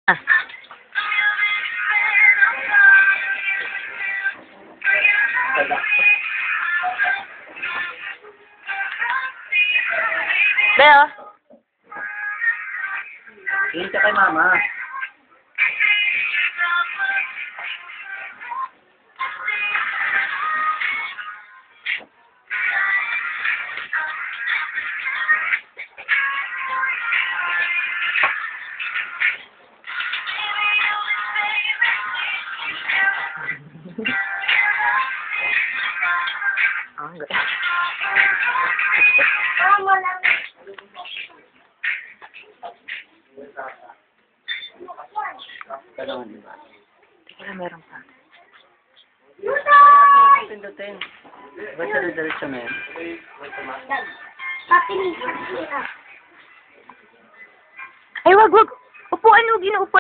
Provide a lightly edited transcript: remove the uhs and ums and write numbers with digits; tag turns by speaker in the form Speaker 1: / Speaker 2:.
Speaker 1: Ah. Beo.
Speaker 2: Tingin ka kay mama.
Speaker 1: Ang ganda.
Speaker 3: Mama lang.
Speaker 2: Dalawang diba?
Speaker 1: Teka lang, meron pa.
Speaker 2: Pindutin. Diba sa diretso na yan?
Speaker 3: Papinig.
Speaker 1: Ay, wag. Upuan mo, ginuupuan.